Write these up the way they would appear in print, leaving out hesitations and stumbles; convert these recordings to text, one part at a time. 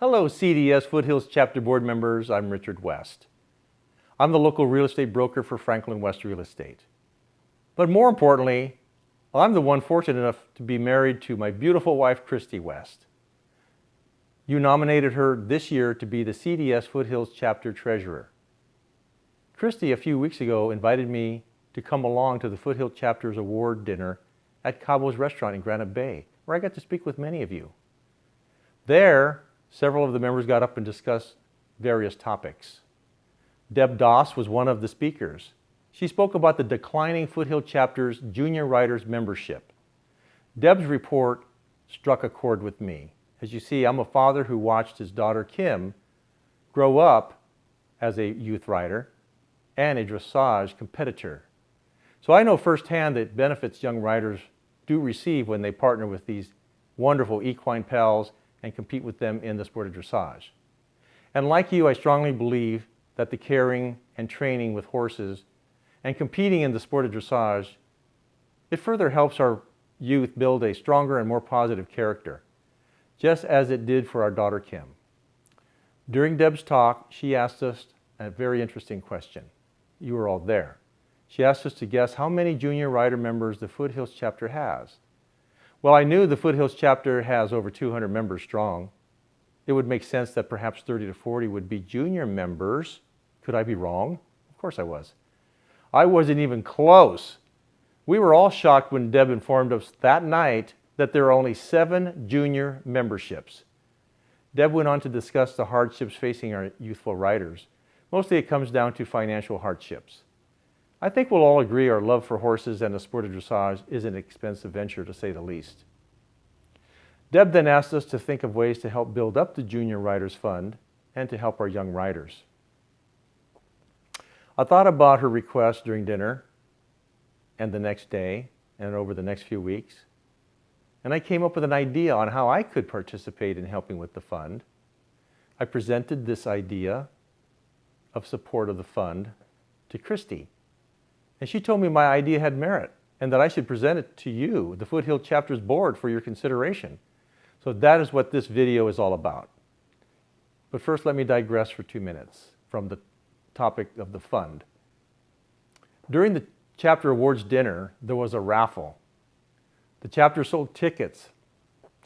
Hello CDS Foothills Chapter Board members, I'm Richard West. I'm the local real estate broker for Franklin West Real Estate. But more importantly, I'm the one fortunate enough to be married to my beautiful wife, Christy West. You nominated her this year to be the CDS Foothills Chapter Treasurer. Christy, a few weeks ago, invited me to come along to the Foothill Chapter's award dinner at Cabo's Restaurant in Granite Bay, where I got to speak with many of you. There, several of the members got up and discussed various topics. Deb Doss was one of the speakers. She spoke about the declining Foothill Chapter's Junior Writers membership. Deb's report struck a chord with me. As you see, I'm a father who watched his daughter Kim grow up as a youth writer and a dressage competitor. So I know firsthand the benefits young writers do receive when they partner with these wonderful equine pals and compete with them in the sport of dressage. And like you, I strongly believe that the caring and training with horses and competing in the sport of dressage, it further helps our youth build a stronger and more positive character, just as it did for our daughter Kim. During Deb's talk, she asked us a very interesting question. You were all there. She asked us to guess how many junior rider members the Foothills Chapter has. Well, I knew the Foothills Chapter has over 200 members strong. It would make sense that perhaps 30 to 40 would be junior members. Could I be wrong? Of course I was. I wasn't even close. We were all shocked when Deb informed us that night that there are only 7 junior memberships. Deb went on to discuss the hardships facing our youthful riders. Mostly it comes down to financial hardships. I think we'll all agree our love for horses and the sport of dressage is an expensive venture, to say the least. Deb then asked us to think of ways to help build up the Junior Riders Fund and to help our young riders. I thought about her request during dinner and the next day and over the next few weeks, and I came up with an idea on how I could participate in helping with the fund. I presented this idea of support of the fund to Christy. And she told me my idea had merit and that I should present it to you, the Foothill Chapter's board, for your consideration. So that is what this video is all about. But first, let me digress for 2 minutes from the topic of the fund. During the chapter awards dinner, there was a raffle. The chapter sold tickets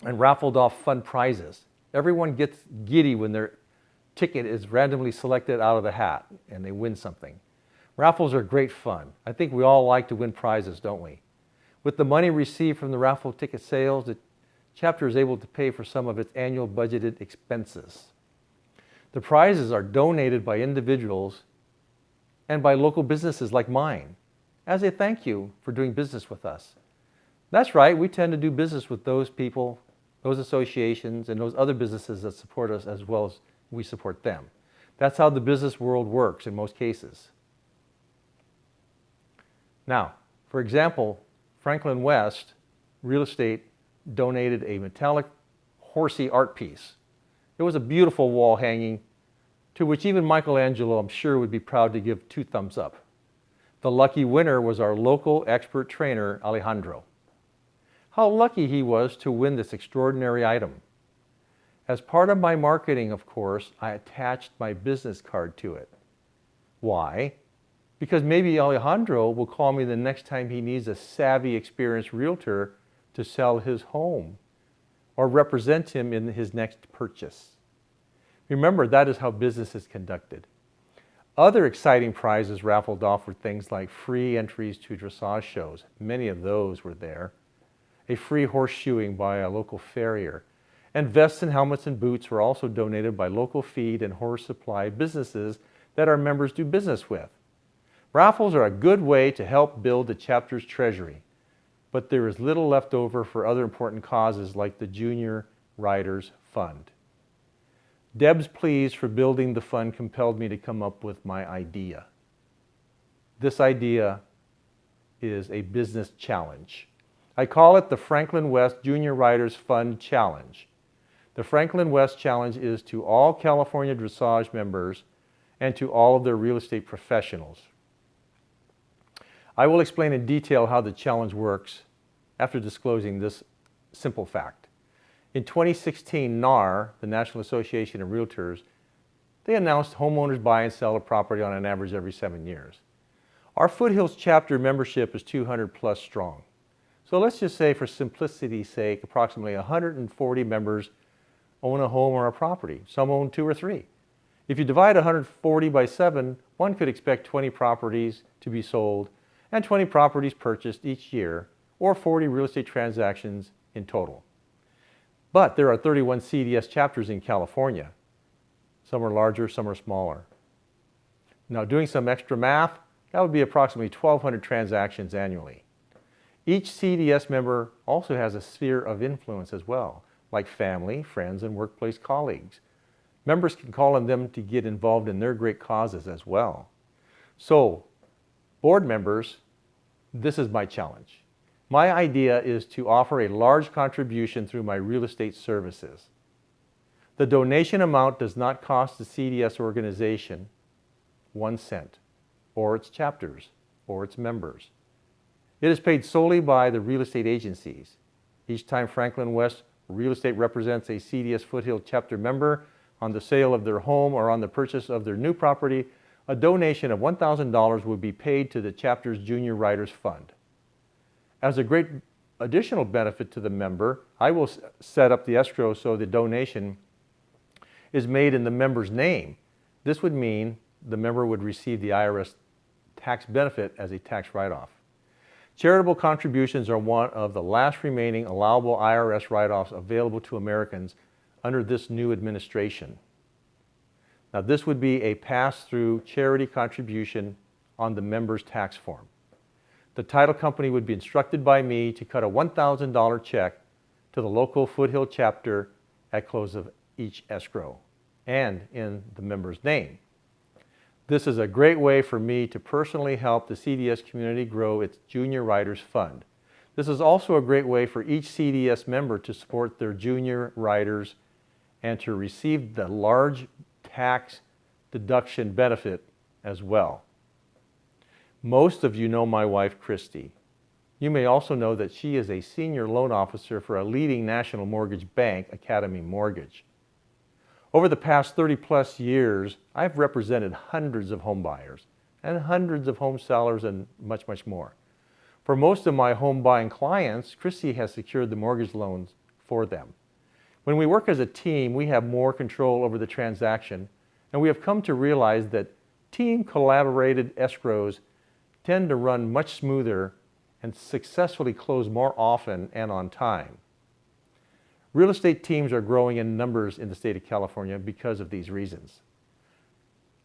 and raffled off fun prizes. Everyone gets giddy when their ticket is randomly selected out of the hat and they win something. Raffles are great fun. I think we all like to win prizes, don't we? With the money received from the raffle ticket sales, the chapter is able to pay for some of its annual budgeted expenses. The prizes are donated by individuals and by local businesses like mine as a thank you for doing business with us. That's right, we tend to do business with those people, those associations, and those other businesses that support us as well as we support them. That's how the business world works in most cases. Now, for example, Franklin West Real Estate donated a metallic horsey art piece. It was a beautiful wall hanging to which even Michelangelo, I'm sure, would be proud to give 2 thumbs up. The lucky winner was our local expert trainer, Alejandro. How lucky he was to win this extraordinary item. As part of my marketing, of course, I attached my business card to it. Why? Because maybe Alejandro will call me the next time he needs a savvy, experienced realtor to sell his home or represent him in his next purchase. Remember, that is how business is conducted. Other exciting prizes raffled off were things like free entries to dressage shows. Many of those were there. A free horseshoeing by a local farrier. And vests and helmets and boots were also donated by local feed and horse supply businesses that our members do business with. Raffles are a good way to help build the chapter's treasury, but there is little left over for other important causes like the Junior Riders Fund. Deb's pleas for building the fund compelled me to come up with my idea. This idea is a business challenge. I call it the Franklin West Junior Riders Fund Challenge. The Franklin West Challenge is to all California dressage members and to all of their real estate professionals. I will explain in detail how the challenge works after disclosing this simple fact. In 2016, NAR, the National Association of Realtors, they announced homeowners buy and sell a property on an average every 7 years. Our Foothills chapter membership is 200 plus strong. So let's just say, for simplicity's sake, approximately 140 members own a home or a property. Some own 2 or 3. If you divide 140 by 7, one could expect 20 properties to be sold and 20 properties purchased each year, or 40 real estate transactions in total. But there are 31 CDS chapters in California. Some are larger, some are smaller. Now, doing some extra math, that would be approximately 1,200 transactions annually. Each CDS member also has a sphere of influence as well, like family, friends, and workplace colleagues. Members can call on them to get involved in their great causes as well. So, board members, this is my challenge. My idea is to offer a large contribution through my real estate services. The donation amount does not cost the CDS organization 1 cent, or its chapters, or its members. It is paid solely by the real estate agencies. Each time Franklin West Real Estate represents a CDS Foothill chapter member on the sale of their home or on the purchase of their new property, a donation of $1,000 would be paid to the chapter's Junior Writers Fund. As a great additional benefit to the member, I will set up the escrow so the donation is made in the member's name. This would mean the member would receive the IRS tax benefit as a tax write-off. Charitable contributions are one of the last remaining allowable IRS write-offs available to Americans under this new administration. Now, this would be a pass-through charity contribution on the member's tax form. The title company would be instructed by me to cut a $1,000 check to the local Foothill chapter at close of each escrow and in the member's name. This is a great way for me to personally help the CDS community grow its Junior Writers Fund. This is also a great way for each CDS member to support their junior writers and to receive the large tax deduction benefit as well. Most of you know my wife, Christy. You may also know that she is a senior loan officer for a leading national mortgage bank, Academy Mortgage. Over the past 30 plus years, I've represented hundreds of home buyers and hundreds of home sellers and much, much more. For most of my home buying clients, Christy has secured the mortgage loans for them. When we work as a team, we have more control over the transaction, and we have come to realize that team collaborated escrows tend to run much smoother and successfully close more often and on time. Real estate teams are growing in numbers in the state of California because of these reasons.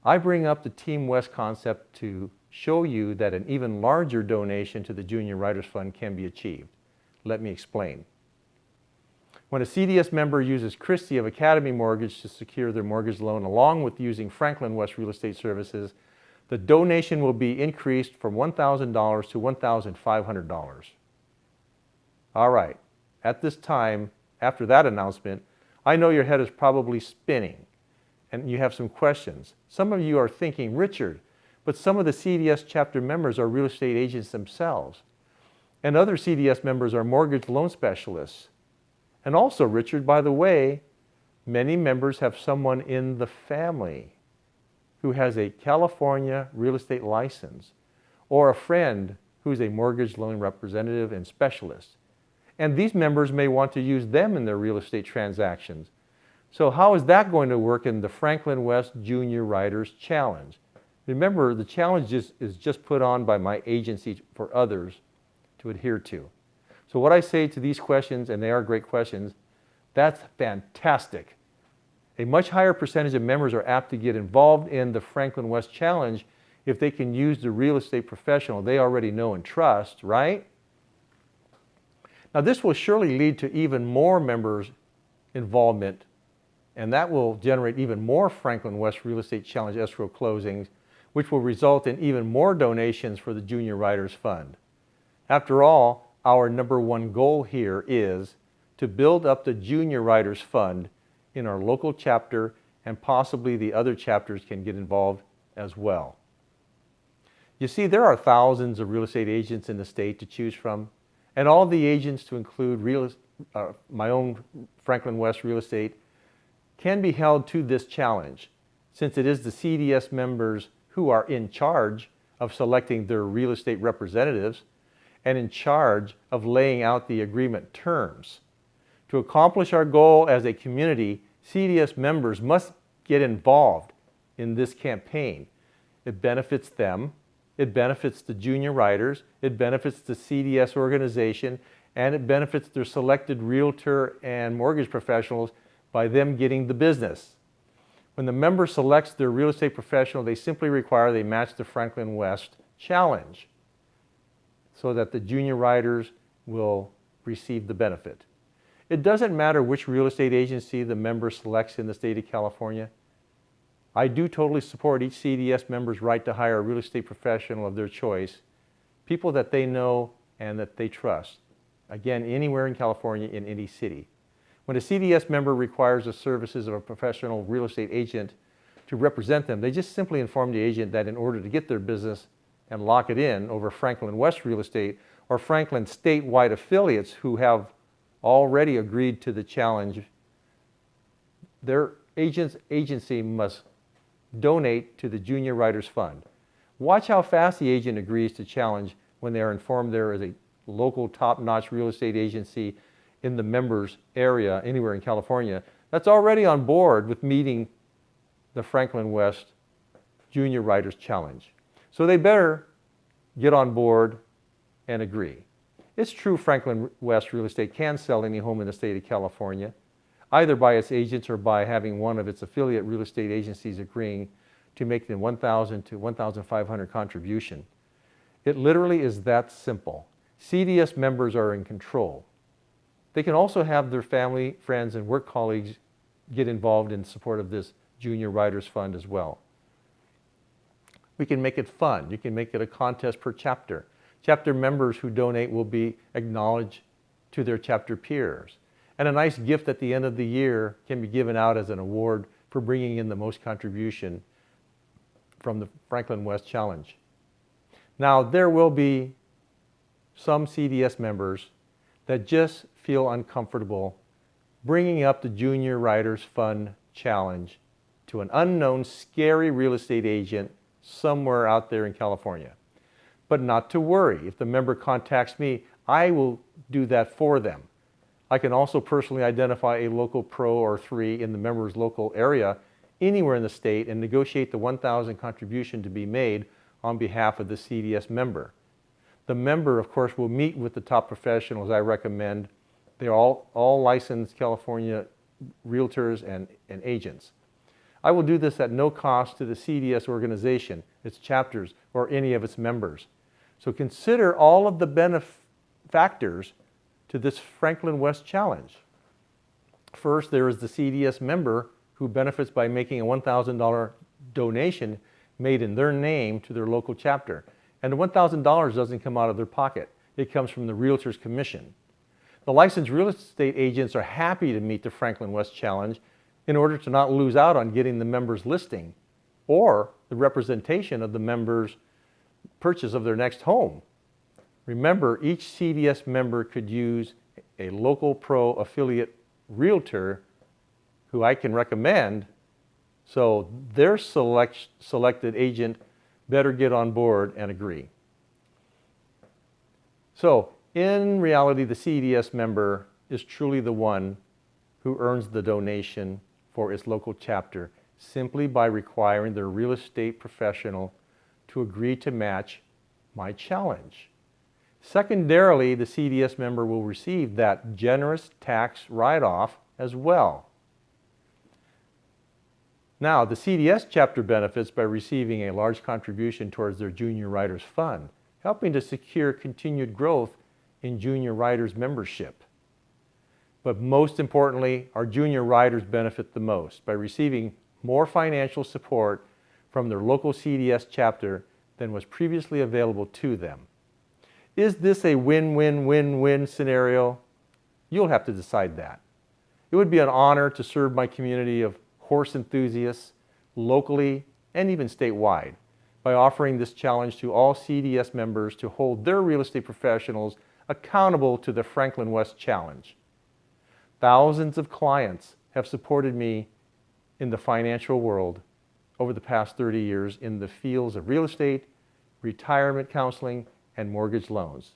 I bring up the Team West concept to show you that an even larger donation to the Junior Writers Fund can be achieved. Let me explain. When a CDS member uses Christy of Academy Mortgage to secure their mortgage loan along with using Franklin West Real Estate Services, the donation will be increased from $1,000 to $1,500. All right, at this time, after that announcement, I know your head is probably spinning and you have some questions. Some of you are thinking, Richard, but some of the CDS chapter members are real estate agents themselves. And other CDS members are mortgage loan specialists. And also, Richard, by the way, many members have someone in the family who has a California real estate license, or a friend who's a mortgage loan representative and specialist. And these members may want to use them in their real estate transactions. So how is that going to work in the Franklin West Junior Writers Challenge? Remember, the challenge is just put on by my agency for others to adhere to. So what I say to these questions, and they are great questions, that's fantastic. A much higher percentage of members are apt to get involved in the Franklin West Challenge if they can use the real estate professional they already know and trust, right? Now, this will surely lead to even more members' involvement, and that will generate even more Franklin West Real Estate Challenge escrow closings, which will result in even more donations for the Junior Writers Fund. After all, our number one goal here is to build up the Junior Writers Fund in our local chapter, and possibly the other chapters can get involved as well. You see, there are thousands of real estate agents in the state to choose from, and all the agents, to include my own Franklin West Real Estate, can be held to this challenge, since it is the CDS members who are in charge of selecting their real estate representatives and in charge of laying out the agreement terms. To accomplish our goal as a community, CDS members must get involved in this campaign. It benefits them, it benefits the junior riders, it benefits the CDS organization, and it benefits their selected realtor and mortgage professionals by them getting the business. When the member selects their real estate professional, they simply require they match the Franklin West challenge so that the junior riders will receive the benefit. It doesn't matter which real estate agency the member selects in the state of California. I do totally support each CDS member's right to hire a real estate professional of their choice, people that they know and that they trust. Again, anywhere in California, in any city. When a CDS member requires the services of a professional real estate agent to represent them, they just simply inform the agent that in order to get their business and lock it in over Franklin West Real Estate or Franklin statewide affiliates who have already agreed to the challenge, their agency must donate to the Junior Riders Fund. Watch how fast the agent agrees to challenge when they are informed there is a local top-notch real estate agency in the members area anywhere in California that's already on board with meeting the Franklin West Junior Riders Challenge. So they better get on board and agree. It's true Franklin West Real Estate can sell any home in the state of California, either by its agents or by having one of its affiliate real estate agencies agreeing to make the $1,000 to $1,500 contribution. It literally is that simple. CDS members are in control. They can also have their family, friends, and work colleagues get involved in support of this Junior Riders Fund as well. We can make it fun. You can make it a contest per chapter. Chapter members who donate will be acknowledged to their chapter peers. And a nice gift at the end of the year can be given out as an award for bringing in the most contribution from the Franklin West Challenge. Now, there will be some CDS members that just feel uncomfortable bringing up the Junior Riders Fund Challenge to an unknown, scary real estate agent somewhere out there in California. But not to worry. If the member contacts me, I will do that for them. I can also personally identify a local pro or three in the member's local area anywhere in the state and negotiate the $1,000 contribution to be made on behalf of the CDS member. The member, of course, will meet with the top professionals I recommend. They're all licensed California realtors and agents. I will do this at no cost to the CDS organization, its chapters, or any of its members. So consider all of the benefactors to this Franklin West Challenge. First, there is the CDS member who benefits by making a $1,000 donation made in their name to their local chapter. And the $1,000 doesn't come out of their pocket. It comes from the realtor's commission. The licensed real estate agents are happy to meet the Franklin West Challenge in order to not lose out on getting the member's listing or the representation of the member's purchase of their next home. Remember, each CDS member could use a local pro affiliate realtor who I can recommend, so their selected agent better get on board and agree. So, in reality, the CDS member is truly the one who earns the donation for its local chapter simply by requiring their real estate professional to agree to match my challenge. Secondarily, the CDS member will receive that generous tax write-off as well. Now, the CDS chapter benefits by receiving a large contribution towards their Junior Riders Fund, helping to secure continued growth in Junior Riders membership. But most importantly, our Junior Riders benefit the most by receiving more financial support from their local CDS chapter than was previously available to them. Is this a win-win-win-win scenario? You'll have to decide that. It would be an honor to serve my community of horse enthusiasts locally and even statewide by offering this challenge to all CDS members to hold their real estate professionals accountable to the Franklin West Challenge. Thousands of clients have supported me in the financial world over the past 30 years in the fields of real estate, retirement counseling, and mortgage loans.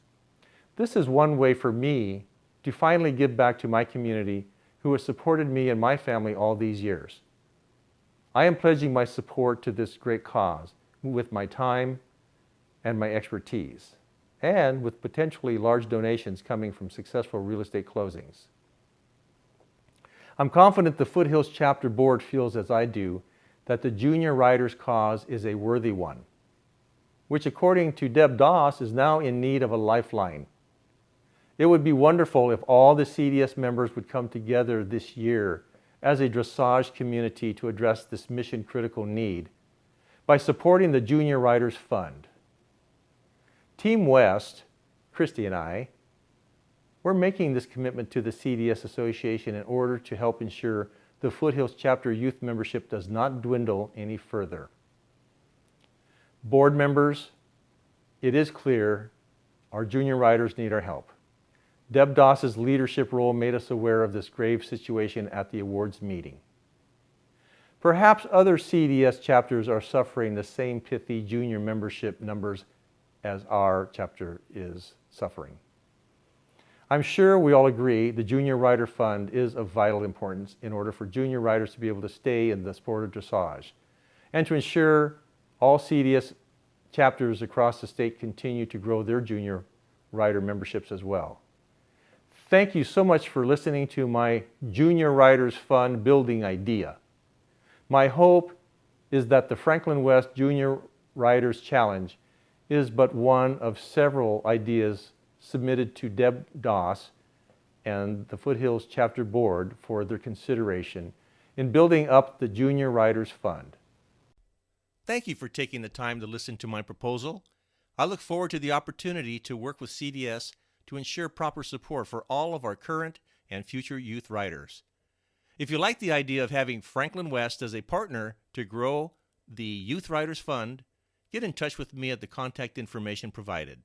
This is one way for me to finally give back to my community who has supported me and my family all these years. I am pledging my support to this great cause with my time and my expertise, and with potentially large donations coming from successful real estate closings. I'm confident the Foothills Chapter Board feels as I do that the junior riders cause is a worthy one, which according to Deb Doss is now in need of a lifeline. It would be wonderful if all the CDS members would come together this year as a dressage community to address this mission-critical need by supporting the Junior Riders Fund. Team West, Christy and I, we're making this commitment to the CDS Association in order to help ensure the Foothills Chapter youth membership does not dwindle any further. Board members, it is clear our junior riders need our help. Deb Doss's leadership role made us aware of this grave situation at the awards meeting. Perhaps other CDS chapters are suffering the same pithy junior membership numbers as our chapter is suffering. I'm sure we all agree the Junior Rider Fund is of vital importance in order for junior riders to be able to stay in the sport of dressage and to ensure all CDS chapters across the state continue to grow their junior rider memberships as well. Thank you so much for listening to my Junior Riders Fund building idea. My hope is that the Franklin West Junior Riders Challenge is but one of several ideas submitted to Deb Doss and the Foothills Chapter Board for their consideration in building up the Junior Riders Fund. Thank you for taking the time to listen to my proposal. I look forward to the opportunity to work with CDS to ensure proper support for all of our current and future youth riders. If you like the idea of having Franklin West as a partner to grow the Youth Riders Fund, get in touch with me at the contact information provided.